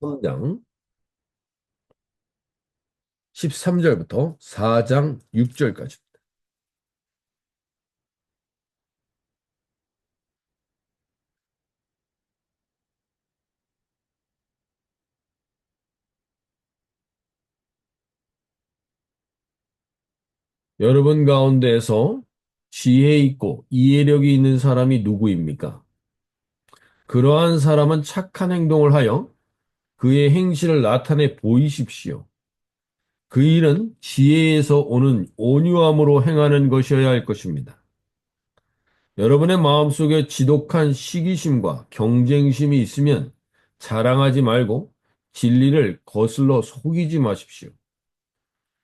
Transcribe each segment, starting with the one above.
3장 13절부터 4장 6절까지. 여러분 가운데에서 지혜 있고 이해력이 있는 사람이 누구입니까? 그러한 사람은 착한 행동을 하여 그의 행실을 나타내 보이십시오. 그 일은 지혜에서 오는 온유함으로 행하는 것이어야 할 것입니다. 여러분의 마음속에 지독한 시기심과 경쟁심이 있으면 자랑하지 말고 진리를 거슬러 속이지 마십시오.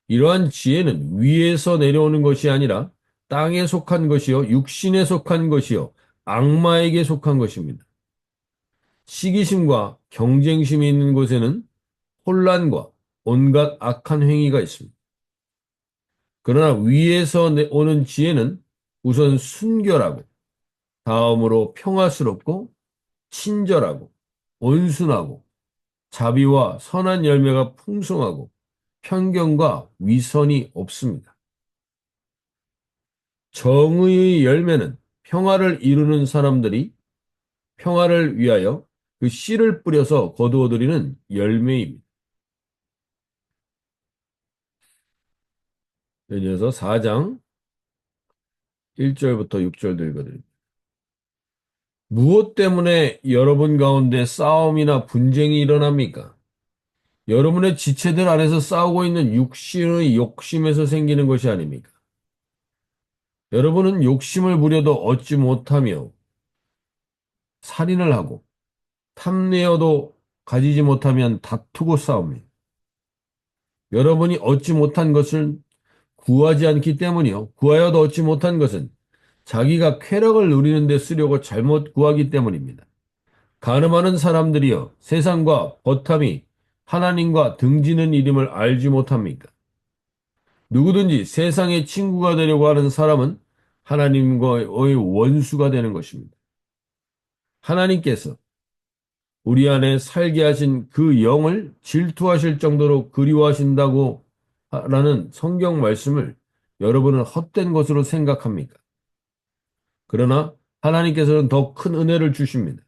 이러한 지혜는 위에서 내려오는 것이 아니라 땅에 속한 것이요, 육신에 속한 것이요, 악마에게 속한 것입니다. 시기심과 경쟁심이 있는 곳에는 혼란과 온갖 악한 행위가 있습니다. 그러나 위에서 오는 지혜는 우선 순결하고, 다음으로 평화스럽고, 친절하고, 온순하고, 자비와 선한 열매가 풍성하고, 편견과 위선이 없습니다. 정의의 열매는 평화를 이루는 사람들이 평화를 위하여 그 씨를 뿌려서 거두어들이는 열매입니다. 이어서 4장 1절부터 6절도 읽어드립니다. 무엇 때문에 여러분 가운데 싸움이나 분쟁이 일어납니까? 여러분의 지체들 안에서 싸우고 있는 육신의 욕심에서 생기는 것이 아닙니까? 여러분은 욕심을 부려도 얻지 못하며 살인을 하고 탐내어도 가지지 못하면 다투고 싸웁니다. 여러분이 얻지 못한 것을 구하지 않기 때문이요. 구하여도 얻지 못한 것은 자기가 쾌락을 누리는 데 쓰려고 잘못 구하기 때문입니다. 가늠하는 사람들이여 세상과 버탐이 하나님과 등지는 이름을 알지 못합니까? 누구든지 세상의 친구가 되려고 하는 사람은 하나님과의 원수가 되는 것입니다. 하나님께서 우리 안에 살게 하신 그 영을 질투하실 정도로 그리워하신다고 라는 성경 말씀을 여러분은 헛된 것으로 생각합니까? 그러나 하나님께서는 더 큰 은혜를 주십니다.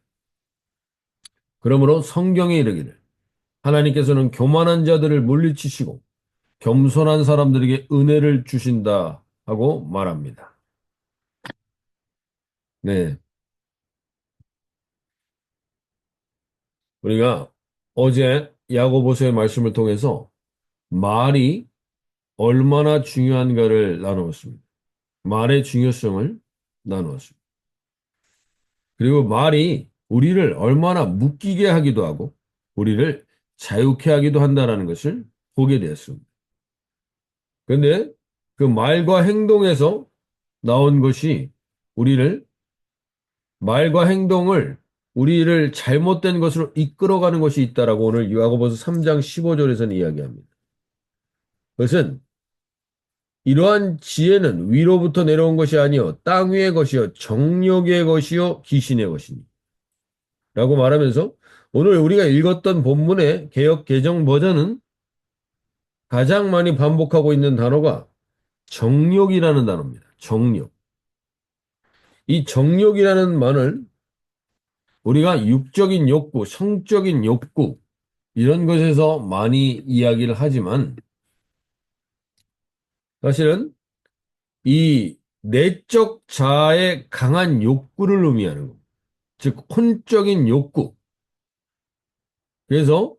그러므로 성경에 이르기를 하나님께서는 교만한 자들을 물리치시고 겸손한 사람들에게 은혜를 주신다 하고 말합니다. 네. 우리가 어제 야고보서의 말씀을 통해서 말이 얼마나 중요한가를 나누었습니다. 말의 중요성을 나누었습니다. 그리고 말이 우리를 얼마나 묶이게 하기도 하고 우리를 자유케 하기도 한다는 것을 보게 되었습니다. 그런데 그 말과 행동에서 나온 것이 우리를 말과 행동을 우리를 잘못된 것으로 이끌어가는 것이 있다라고 오늘 야고보서 3장 15절에서는 이야기합니다. 그것은 이러한 지혜는 위로부터 내려온 것이 아니요 땅 위의 것이요 정욕의 것이요 귀신의 것이니 라고 말하면서 오늘 우리가 읽었던 본문의 개역 개정 버전은 가장 많이 반복하고 있는 단어가 정욕이라는 단어입니다. 정욕. 이 정욕이라는 말을 우리가 육적인 욕구, 성적인 욕구 이런 것에서 많이 이야기를 하지만 사실은 이 내적 자아의 강한 욕구를 의미하는 것. 즉 혼적인 욕구. 그래서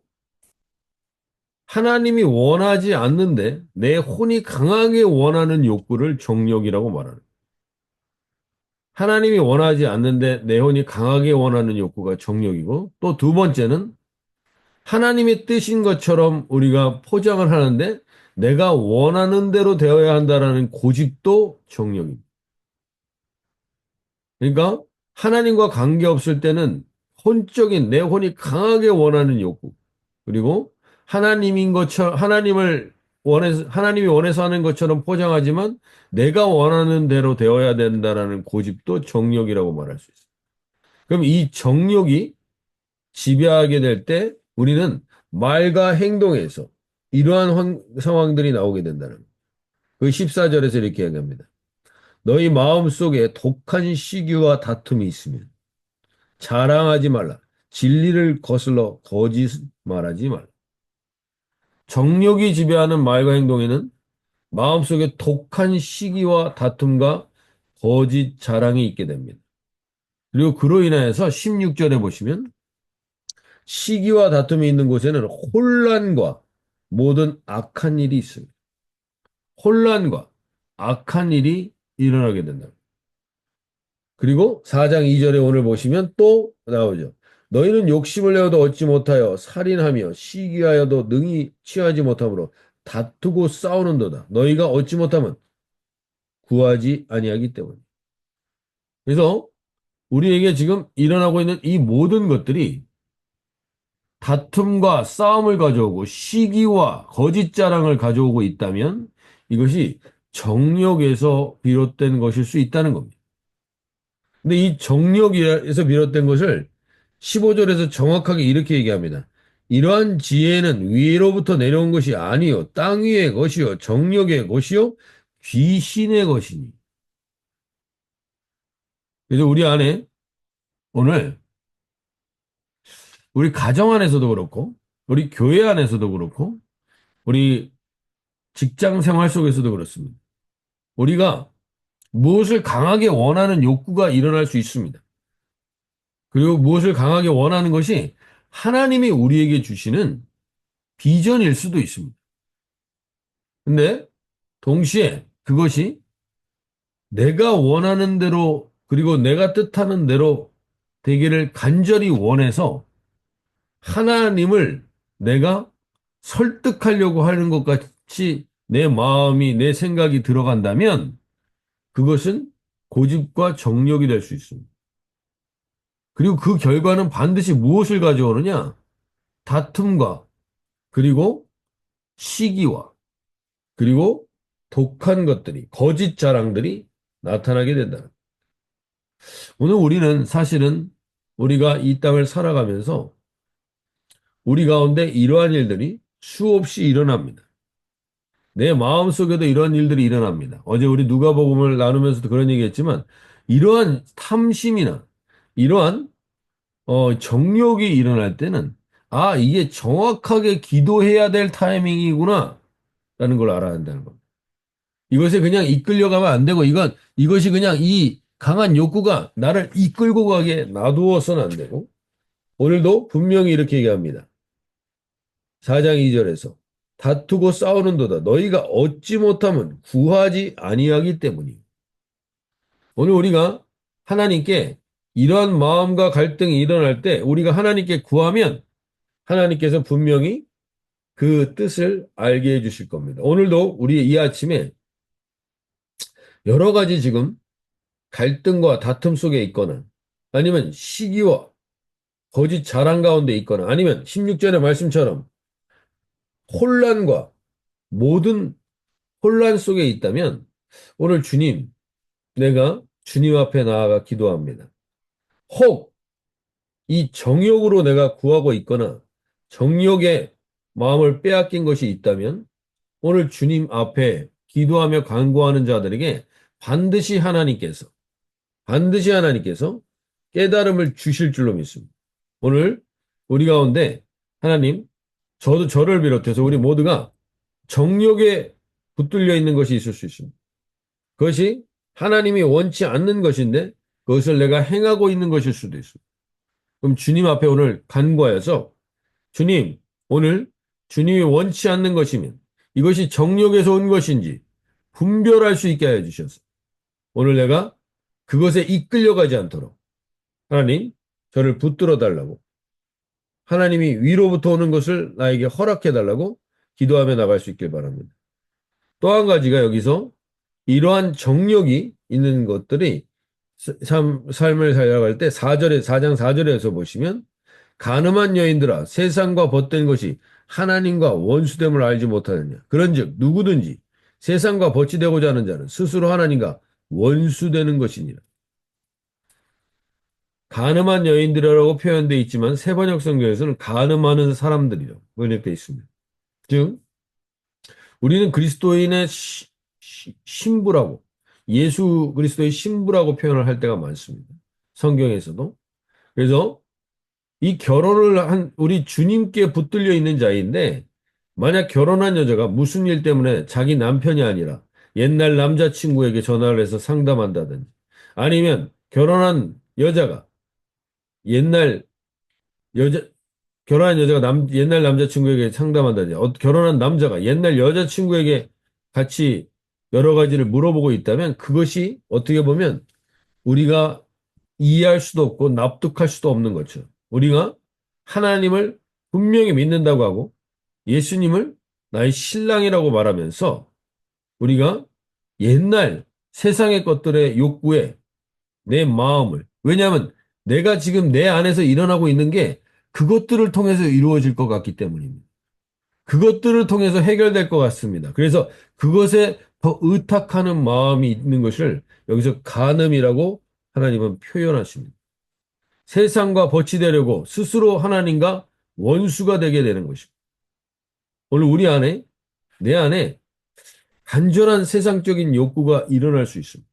하나님이 원하지 않는데 내 혼이 강하게 원하는 욕구를 정욕이라고 말하는 거예요. 하나님이 원하지 않는데 내 혼이 강하게 원하는 욕구가 정욕이고 또 두 번째는 하나님의 뜻인 것처럼 우리가 포장을 하는데 내가 원하는 대로 되어야 한다라는 고집도 정욕입니다. 그러니까 하나님과 관계없을 때는 혼적인 내 혼이 강하게 원하는 욕구 그리고 하나님인 것처럼 하나님이 원해서 하는 것처럼 포장하지만 내가 원하는 대로 되어야 된다라는 고집도 정욕이라고 말할 수 있어요. 그럼 이 정욕이 지배하게 될 때 우리는 말과 행동에서 이러한 상황들이 나오게 된다는 거예요. 그 14절에서 이렇게 얘기합니다. 너희 마음 속에 독한 시기와 다툼이 있으면 자랑하지 말라. 진리를 거슬러 거짓 말하지 말라. 정욕이 지배하는 말과 행동에는 마음속에 독한 시기와 다툼과 거짓 자랑이 있게 됩니다. 그리고 그로 인하여서 16절에 보시면 시기와 다툼이 있는 곳에는 혼란과 모든 악한 일이 있습니다. 혼란과 악한 일이 일어나게 된다. 그리고 4장 2절에 오늘 보시면 또 나오죠. 너희는 욕심을 내어도 얻지 못하여 살인하며 시기하여도 능히 취하지 못하므로 다투고 싸우는도다. 너희가 얻지 못하면 구하지 아니하기 때문에. 그래서 우리에게 지금 일어나고 있는 이 모든 것들이 다툼과 싸움을 가져오고 시기와 거짓 자랑을 가져오고 있다면 이것이 정욕에서 비롯된 것일 수 있다는 겁니다. 근데 이 정욕에서 비롯된 것을 15절에서 정확하게 이렇게 얘기합니다. 이러한 지혜는 위로부터 내려온 것이 아니요 땅 위의 것이요 정욕의 것이요 귀신의 것이니. 그래서 우리 안에 오늘 우리 가정 안에서도 그렇고 우리 교회 안에서도 그렇고 우리 직장 생활 속에서도 그렇습니다. 우리가 무엇을 강하게 원하는 욕구가 일어날 수 있습니다. 그리고 무엇을 강하게 원하는 것이 하나님이 우리에게 주시는 비전일 수도 있습니다. 근데 동시에 그것이 내가 원하는 대로 그리고 내가 뜻하는 대로 되기를 간절히 원해서 하나님을 내가 설득하려고 하는 것 같이 내 마음이 내 생각이 들어간다면 그것은 고집과 정욕이 될 수 있습니다. 그리고 그 결과는 반드시 무엇을 가져오느냐? 다툼과 그리고 시기와 그리고 독한 것들이 거짓 자랑들이 나타나게 된다. 오늘 우리는 사실은 우리가 이 땅을 살아가면서 우리 가운데 이러한 일들이 수없이 일어납니다. 내 마음속에도 이러한 일들이 일어납니다. 어제 우리 누가복음을 나누면서도 그런 얘기했지만 이러한 탐심이나 이러한 정욕이 일어날 때는 아, 이게 정확하게 기도해야 될 타이밍이구나 라는 걸 알아야 한다는 겁니다. 이것에 그냥 이끌려가면 안 되고 이것이 그냥 이 강한 욕구가 나를 이끌고 가게 놔두어서는 안 되고 오늘도 분명히 이렇게 얘기합니다. 4장 2절에서 다투고 싸우는도다. 너희가 얻지 못하면 구하지 아니하기 때문이요. 오늘 우리가 하나님께 이러한 마음과 갈등이 일어날 때 우리가 하나님께 구하면 하나님께서 분명히 그 뜻을 알게 해주실 겁니다. 오늘도 우리 이 아침에 여러 가지 지금 갈등과 다툼 속에 있거나 아니면 시기와 거짓 자랑 가운데 있거나 아니면 16절의 말씀처럼 혼란과 모든 혼란 속에 있다면 오늘 주님, 내가 주님 앞에 나아가 기도합니다. 혹 이 정욕으로 내가 구하고 있거나 정욕에 마음을 빼앗긴 것이 있다면 오늘 주님 앞에 기도하며 간구하는 자들에게 반드시 하나님께서 깨달음을 주실 줄로 믿습니다. 오늘 우리 가운데 하나님, 저도 저를 비롯해서 우리 모두가 정욕에 붙들려 있는 것이 있을 수 있습니다. 그것이 하나님이 원치 않는 것인데 그것을 내가 행하고 있는 것일 수도 있습니다. 그럼 주님 앞에 오늘 간구하여서 주님, 오늘 주님이 원치 않는 것이면 이것이 정욕에서 온 것인지 분별할 수 있게 하여 주셔서 오늘 내가 그것에 이끌려가지 않도록 하나님, 저를 붙들어 달라고 하나님이 위로부터 오는 것을 나에게 허락해 달라고 기도하며 나갈 수 있길 바랍니다. 또 한 가지가 여기서 이러한 정욕이 있는 것들이 삶을 살아갈 때 4장 4절에서 보시면 간음한 여인들아 세상과 벗된 것이 하나님과 원수됨을 알지 못하느냐. 그런즉 누구든지 세상과 벗지되고자 하는 자는 스스로 하나님과 원수되는 것이니라. 가늠한 여인들이라고 표현되어 있지만 세번역 성경에서는 가늠하는 사람들이라고 번역되어 있습니다. 즉 우리는 그리스도인의 신부라고 예수 그리스도의 신부라고 표현을 할 때가 많습니다. 성경에서도. 그래서 이 결혼을 한 우리 주님께 붙들려 있는 자인데 만약 결혼한 여자가 무슨 일 때문에 자기 남편이 아니라 옛날 남자친구에게 전화를 해서 상담한다든지 아니면 결혼한 여자가 옛날 여자 결혼한 여자가 옛날 남자친구에게 상담한다든지 결혼한 남자가 옛날 여자친구에게 같이 여러 가지를 물어보고 있다면 그것이 어떻게 보면 우리가 이해할 수도 없고 납득할 수도 없는 거죠. 우리가 하나님을 분명히 믿는다고 하고 예수님을 나의 신랑이라고 말하면서 우리가 옛날 세상의 것들의 욕구에 내 마음을 왜냐하면 내가 지금 내 안에서 일어나고 있는 게 그것들을 통해서 이루어질 것 같기 때문입니다. 그것들을 통해서 해결될 것 같습니다. 그래서 그것에 더 의탁하는 마음이 있는 것을 여기서 간음이라고 하나님은 표현하십니다. 세상과 버치되려고 스스로 하나님과 원수가 되게 되는 것입니다. 오늘 우리 안에, 내 안에 간절한 세상적인 욕구가 일어날 수 있습니다.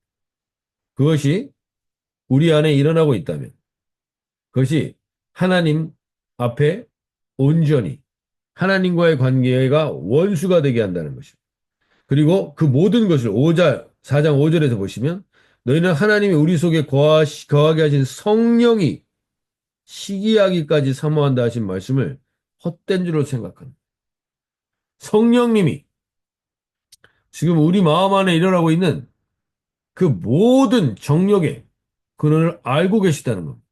그것이 우리 안에 일어나고 있다면 그것이 하나님 앞에 온전히 하나님과의 관계가 원수가 되게 한다는 것입니다. 그리고 그 모든 것을 4장 5절에서 보시면 너희는 하나님이 우리 속에 거하게 하신 성령이 시기하기까지 사모한다 하신 말씀을 헛된 줄로 생각합니다. 성령님이 지금 우리 마음 안에 일어나고 있는 그 모든 정욕의 근원을 알고 계시다는 겁니다.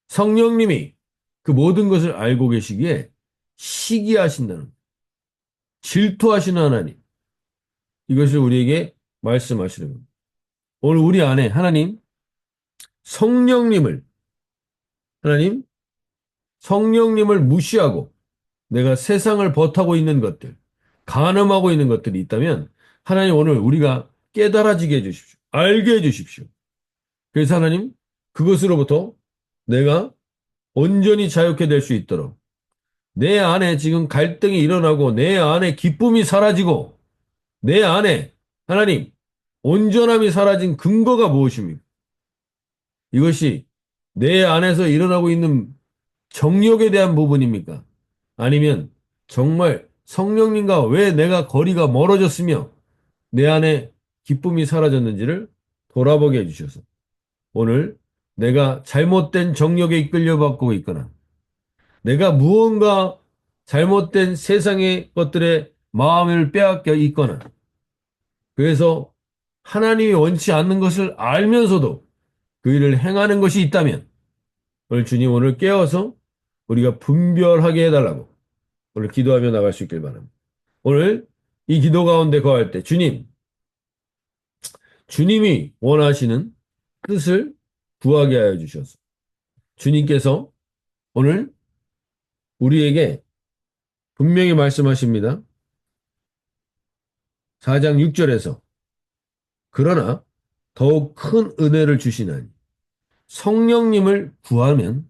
성령님이 그 모든 것을 알고 계시기에 시기하신다는 겁니다. 질투하시는 하나님. 이것을 우리에게 말씀하시는 겁니다. 오늘 우리 안에 성령님을, 하나님, 성령님을 무시하고 내가 세상을 버타고 있는 것들, 간음하고 있는 것들이 있다면 하나님 오늘 우리가 깨달아지게 해주십시오. 알게 해주십시오. 그래서 하나님 그것으로부터 내가 온전히 자유케 될 수 있도록 내 안에 지금 갈등이 일어나고 내 안에 기쁨이 사라지고 내 안에 하나님 온전함이 사라진 근거가 무엇입니까? 이것이 내 안에서 일어나고 있는 정욕에 대한 부분입니까? 아니면 정말 성령님과 왜 내가 거리가 멀어졌으며 내 안에 기쁨이 사라졌는지를 돌아보게 해주셔서 오늘 내가 잘못된 정욕에 이끌려받고 있거나 내가 무언가 잘못된 세상의 것들에 마음을 빼앗겨 있거나 그래서 하나님이 원치 않는 것을 알면서도 그 일을 행하는 것이 있다면 오늘 주님 오늘 깨워서 우리가 분별하게 해달라고 오늘 기도하며 나갈 수 있길 바랍니다. 오늘 이 기도 가운데 거할 때 주님이 원하시는 뜻을 구하게 하여 주셔서 주님께서 오늘 우리에게 분명히 말씀하십니다. 4장 6절에서 그러나 더욱 큰 은혜를 주시나니 성령님을 구하면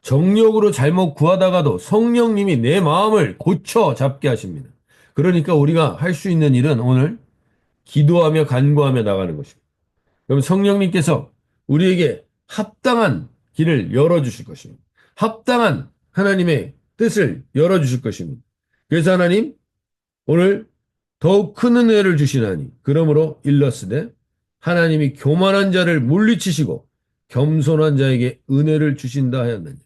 정욕으로 잘못 구하다가도 성령님이 내 마음을 고쳐 잡게 하십니다. 그러니까 우리가 할 수 있는 일은 오늘 기도하며 간구하며 나가는 것입니다. 그럼 성령님께서 우리에게 합당한 길을 열어주실 것입니다. 합당한 하나님의 뜻을 열어주실 것입니다. 그래서 하나님 오늘 더욱 큰 은혜를 주시나니 그러므로 일러스되 하나님이 교만한 자를 물리치시고 겸손한 자에게 은혜를 주신다 하였느니라.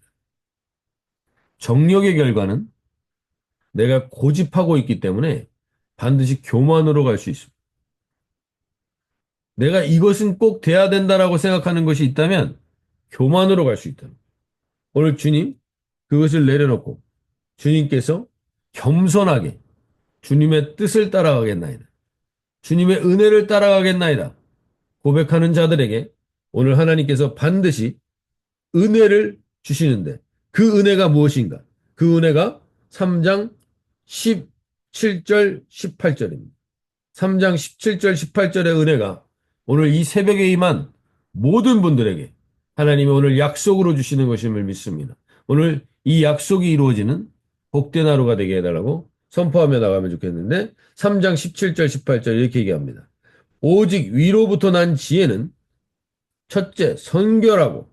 정력의 결과는 내가 고집하고 있기 때문에 반드시 교만으로 갈 수 있습니다. 내가 이것은 꼭 돼야 된다라고 생각하는 것이 있다면 교만으로 갈 수 있다. 오늘 주님 그것을 내려놓고 주님께서 겸손하게 주님의 뜻을 따라가겠나이다. 주님의 은혜를 따라가겠나이다. 고백하는 자들에게 오늘 하나님께서 반드시 은혜를 주시는데 그 은혜가 무엇인가? 그 은혜가 3장 17절 18절입니다. 3장 17절 18절의 은혜가 오늘 이 새벽에 임한 모든 분들에게 하나님이 오늘 약속으로 주시는 것임을 믿습니다. 오늘 이 약속이 이루어지는 복된 하루가 되게 해달라고 선포하며 나가면 좋겠는데 3장 17절 18절 이렇게 얘기합니다. 오직 위로부터 난 지혜는 첫째 선결하고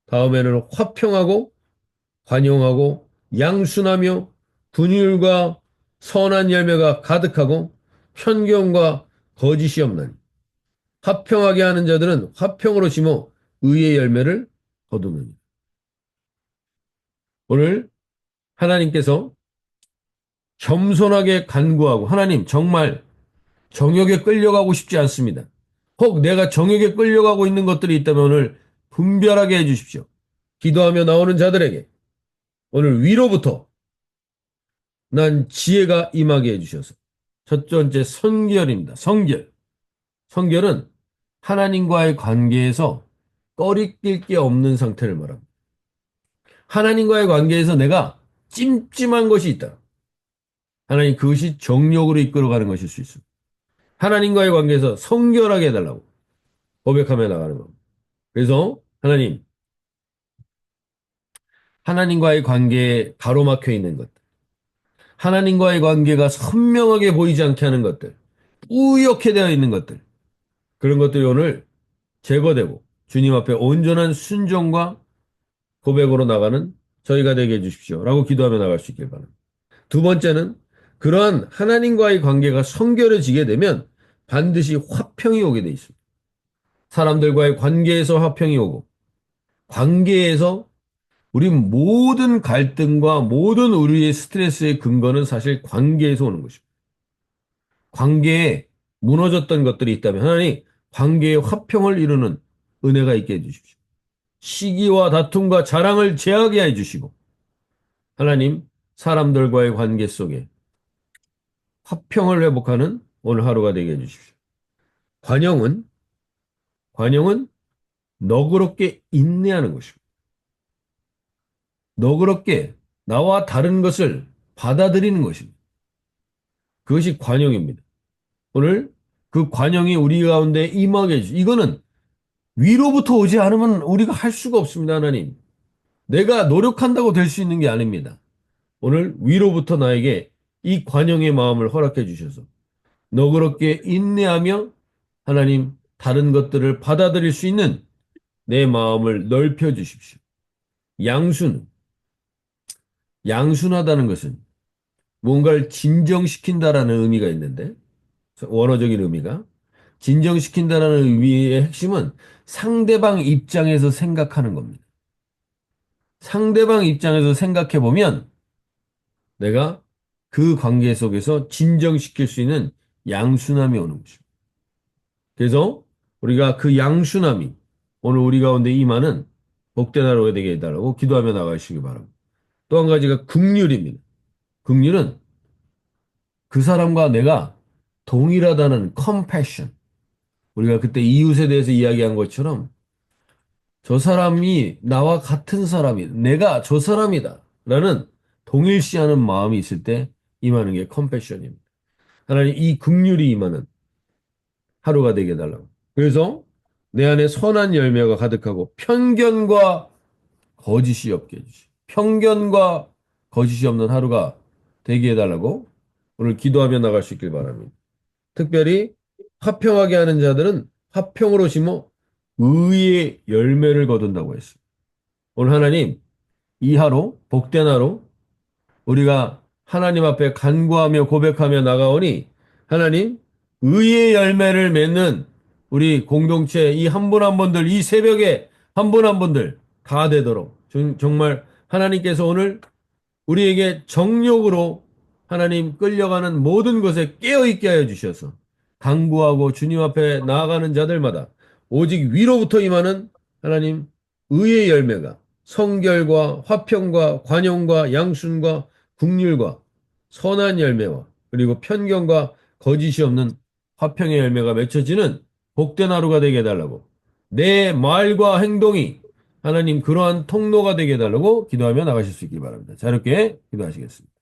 다음에는 화평하고 관용하고 양순하며 분율과 선한 열매가 가득하고 편견과 거짓이 없나니 화평하게 하는 자들은 화평으로 심어 의의 열매를 거두느니. 오늘 하나님께서 겸손하게 간구하고 하나님 정말 정욕에 끌려가고 싶지 않습니다. 혹 내가 정욕에 끌려가고 있는 것들이 있다면 오늘 분별하게 해주십시오. 기도하며 나오는 자들에게 오늘 위로부터 난 지혜가 임하게 해주셔서 첫 번째 성결입니다. 성결. 성결은 하나님과의 관계에서 꺼리낄 게 없는 상태를 말합니다. 하나님과의 관계에서 내가 찜찜한 것이 있다. 하나님 그것이 정욕으로 이끌어가는 것일 수 있습니다. 하나님과의 관계에서 성결하게 해달라고 고백하며 나가는 겁니다. 그래서 하나님과의 관계에 가로막혀 있는 것들, 하나님과의 관계가 선명하게 보이지 않게 하는 것들, 뿌옇게 되어 있는 것들, 그런 것들이 오늘 제거되고 주님 앞에 온전한 순종과 고백으로 나가는 저희가 되게 해주십시오. 라고 기도하며 나갈 수 있길 바랍니다. 두 번째는 그러한 하나님과의 관계가 성결해지게 되면 반드시 화평이 오게 돼 있습니다. 사람들과의 관계에서 화평이 오고 관계에서 우리 모든 갈등과 모든 우리의 스트레스의 근거는 사실 관계에서 오는 것입니다. 관계에 무너졌던 것들이 있다면 하나님 관계의 화평을 이루는 은혜가 있게 해주십시오. 시기와 다툼과 자랑을 제하게 해주시고 하나님 사람들과의 관계 속에 화평을 회복하는 오늘 하루가 되게 해주십시오. 관용은 너그럽게 인내하는 것입니다. 너그럽게 나와 다른 것을 받아들이는 것입니다. 그것이 관용입니다. 오늘 그 관용이 우리 가운데 임하게 해주시고 이거는 위로부터 오지 않으면 우리가 할 수가 없습니다. 하나님. 내가 노력한다고 될 수 있는 게 아닙니다. 오늘 위로부터 나에게 이 관용의 마음을 허락해 주셔서 너그럽게 인내하며 하나님 다른 것들을 받아들일 수 있는 내 마음을 넓혀 주십시오. 양순, 양순하다는 것은 뭔가를 진정시킨다라는 의미가 있는데 원어적인 의미가 진정시킨다라는 의미의 핵심은 상대방 입장에서 생각하는 겁니다. 상대방 입장에서 생각해 보면 내가 그 관계 속에서 진정시킬 수 있는 양순함이 오는 것입니다. 그래서 우리가 그 양순함이 오늘 우리 가운데 임하는 복된 하루가 되게 해달라고 기도하며 나가시기 바랍니다. 또 한 가지가 긍휼입니다. 긍휼은 그 사람과 내가 동일하다는 compassion. 우리가 그때 이웃에 대해서 이야기한 것처럼 저 사람이 나와 같은 사람이 내가 저 사람이다 라는 동일시하는 마음이 있을 때 임하는 게 컴패션입니다. 하나님 이 긍휼이 임하는 하루가 되게 해달라고. 그래서 내 안에 선한 열매가 가득하고 편견과 거짓이 없게 해주시. 편견과 거짓이 없는 하루가 되게 해달라고 오늘 기도하며 나갈 수 있길 바랍니다. 특별히 화평하게 하는 자들은 화평으로 심어 의의 열매를 거둔다고 했습니다. 오늘 하나님 이 하루 복된 하루 우리가 하나님 앞에 간구하며 고백하며 나가오니 하나님 의의 열매를 맺는 우리 공동체 이 한 분 한 분들 이 새벽에 한 분 한 분들 다 되도록 정말 하나님께서 오늘 우리에게 정욕으로 하나님 끌려가는 모든 것에 깨어있게 하여 주셔서 간구하고 주님 앞에 나아가는 자들마다 오직 위로부터 임하는 하나님 의의 열매가 성결과 화평과 관용과 양순과 긍휼과 선한 열매와 그리고 편견과 거짓이 없는 화평의 열매가 맺혀지는 복된 하루가 되게 해달라고 내 말과 행동이 하나님 그러한 통로가 되게 해달라고 기도하며 나가실 수 있길 바랍니다. 자, 이렇게 기도하시겠습니다.